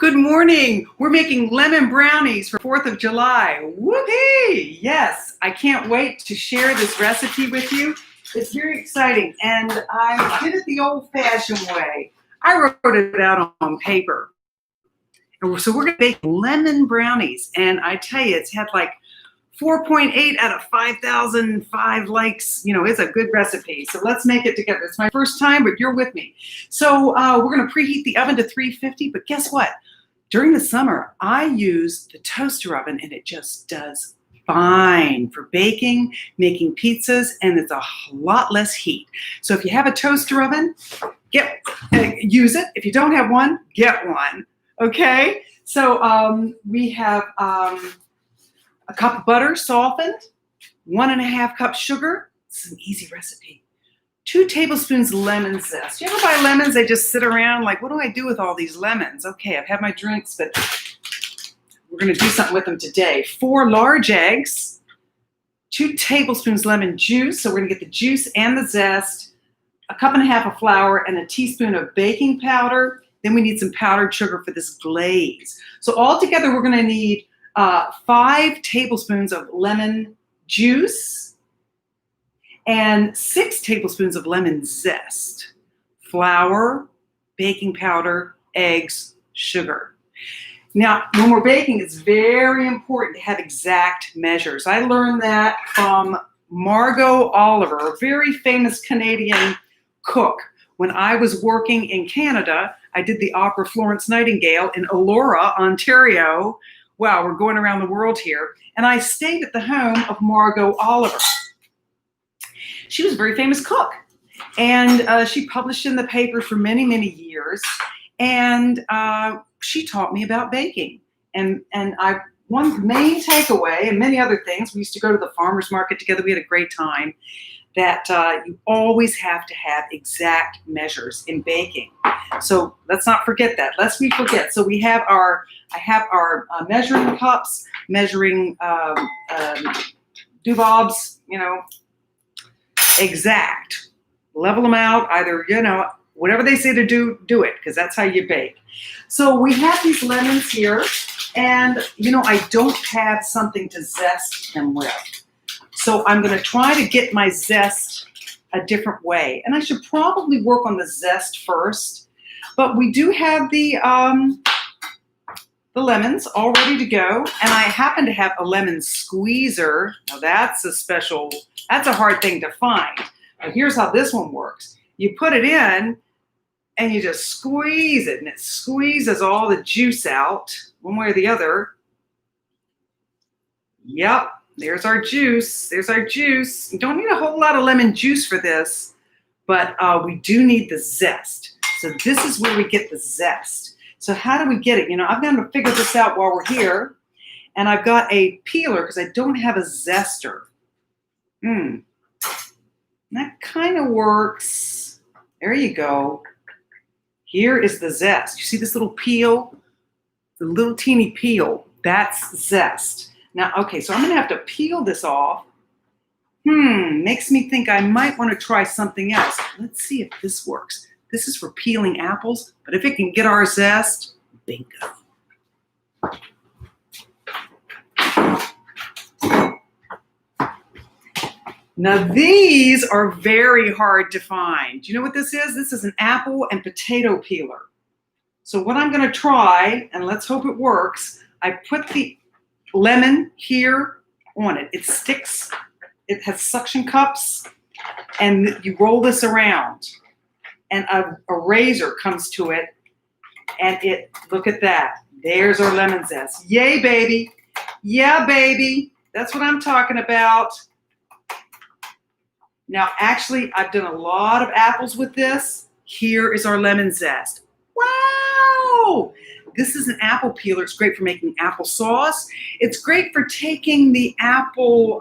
Good morning. We're making lemon brownies for 4th of July. Whoopee! Yes, I can't wait to share this recipe with you. It's very exciting, and I did it the old-fashioned way. I wrote it out on paper. And so we're going to bake lemon brownies, and I tell you, it's had like 4.8 out of 5,005 likes. You know, it's a good recipe. So let's make it together. It's my first time, but you're with me. So we're going to preheat the oven to 350, but guess what? During the summer, I use the toaster oven, and it just does fine for baking, making pizzas, and it's a lot less heat. So if you have a toaster oven, use it. If you don't have one, get one. Okay? So we have a cup of butter softened, 1.5 cups sugar. This is an easy recipe. 2 tablespoons lemon zest. You ever buy lemons? They just sit around like, what do I do with all these lemons? Okay, I've had my drinks, but we're going to do something with them today. 4 large eggs, 2 tablespoons lemon juice. So we're going to get the juice and the zest, 1.5 cups of flour, and a teaspoon of baking powder. Then we need some powdered sugar for this glaze. So altogether, we're going to need 5 tablespoons of lemon juice and 6 tablespoons of lemon zest, flour, baking powder, eggs, sugar. Now, when we're baking, it's very important to have exact measures. I learned that from Margot Oliver, a very famous Canadian cook. When I was working in Canada, I did the opera Florence Nightingale in Elora, Ontario. Wow, we're going around the world here. And I stayed at the home of Margot Oliver. She was a very famous cook, and she published in the paper for many, many years, and she taught me about baking. And one main takeaway, and many other things, we used to go to the farmer's market together, we had a great time, that you always have to have exact measures in baking. So let's not forget that, lest we forget. So I have our measuring cups, measuring duvobs, you know, exact. Level them out, either, you know, whatever they say to do it, because that's how you bake. So we have these lemons here, and, you know, I don't have something to zest them with. So I'm going to try to get my zest a different way. And I should probably work on the zest first. But we do have the lemons all ready to go. And I happen to have a lemon squeezer. Now that's a hard thing to find. Now here's how this one works. You put it in and you just squeeze it, and it squeezes all the juice out one way or the other. Yep, there's our juice. There's our juice. You don't need a whole lot of lemon juice for this, but we do need the zest. So this is where we get the zest. So how do we get it? You know, I've got to figure this out while we're here. And I've got a peeler because I don't have a zester. That kind of works. There you go. Here is the zest. You see this little peel? The little teeny peel. That's zest. Now, okay, so I'm going to have to peel this off. Makes me think I might want to try something else. Let's see if this works. This is for peeling apples, but if it can get our zest, bingo. Now these are very hard to find. Do you know what this is? This is an apple and potato peeler. So what I'm going to try, and let's hope it works, I put the lemon here on it. It sticks. It has suction cups, and you roll this around, and a razor comes to it, and look at that. There's our lemon zest. Yay, baby. Yeah, baby. That's what I'm talking about. Now, actually, I've done a lot of apples with this. Here is our lemon zest. Wow! This is an apple peeler. It's great for making applesauce. It's great for taking the apple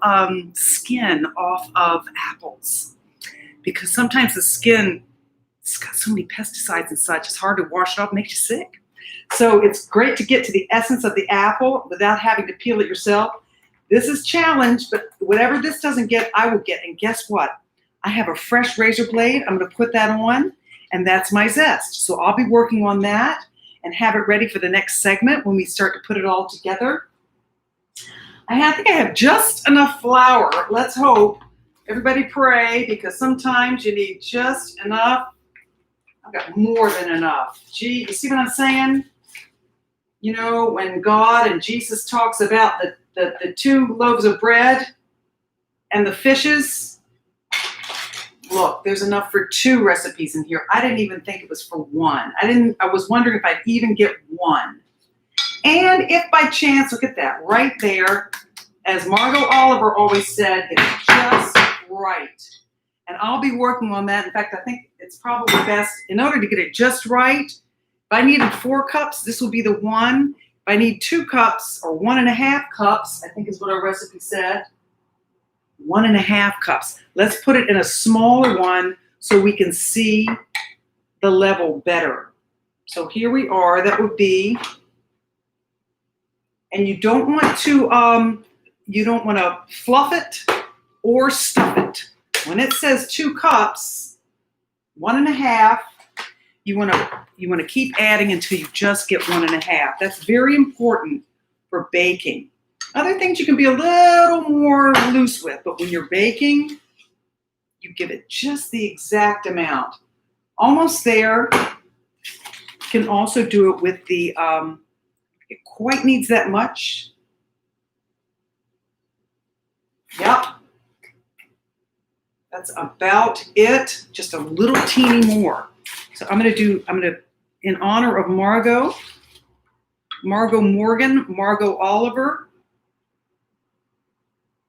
skin off of apples, because sometimes the skin, it's got so many pesticides and such, it's hard to wash it off, it makes you sick. So it's great to get to the essence of the apple without having to peel it yourself. This is challenged, but whatever this doesn't get, I will get. And guess what? I have a fresh razor blade. I'm going to put that on, and that's my zest. So I'll be working on that. and have it ready for the next segment when we start to put it all together. I think I have just enough flour. Let's hope. Everybody pray, because sometimes you need just enough. I've got more than enough. Gee, you see what I'm saying? You know, when God and Jesus talks about the 2 loaves of bread and the fishes, look, there's enough for 2 recipes in here. I didn't even think it was for 1. I was wondering if I'd even get 1. And if by chance, look at that, right there, as Margot Oliver always said, it's just right. And I'll be working on that. In fact, I think it's probably best, in order to get it just right, if I needed 4 cups, this will be the 1. If I need 2 cups or 1.5 cups, I think is what our recipe said, 1.5 cups. Let's put it in a smaller one so we can see the level better. So here we are. That would be, and you don't want to fluff it or stuff it. When it says 2 cups, 1.5, you want to keep adding until you just get 1.5. That's very important for baking. Other things you can be a little more loose with, but when you're baking, you give it just the exact amount. Almost there. You can also do it with the, it quite needs that much. Yep. That's about it. Just a little teeny more. So I'm going to, in honor of Margot Morgan, Margot Oliver.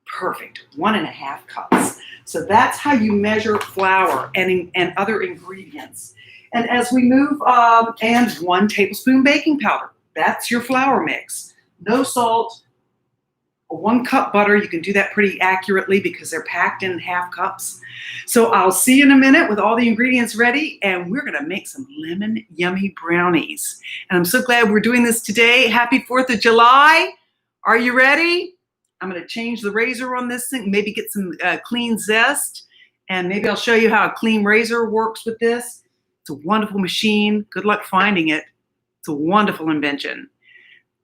Perfect. 1.5 cups. So that's how you measure flour and other ingredients. And as we move, and 1 tablespoon baking powder. That's your flour mix. No salt. 1 cup butter. You can do that pretty accurately because they're packed in half cups. So I'll see you in a minute with all the ingredients ready, and we're going to make some lemon yummy brownies. And I'm so glad we're doing this today. Happy 4th of July. Are you ready? I'm going to change the razor on this thing, maybe get some clean zest, and maybe I'll show you how a clean razor works with this. It's a wonderful machine. Good luck finding it. It's a wonderful invention.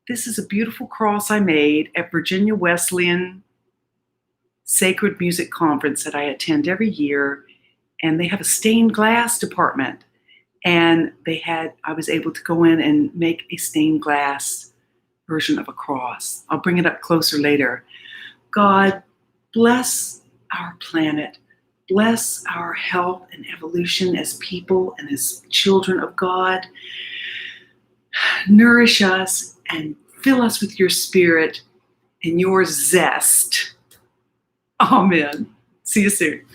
This is a beautiful cross I made at Virginia Wesleyan Sacred Music Conference that I attend every year. And they have a stained glass department. And I was able to go in and make a stained glass version of a cross. I'll bring it up closer later. God, bless our planet. Bless our health and evolution as people and as children of God. Nourish us and fill us with your spirit and your zest. Amen. See you soon.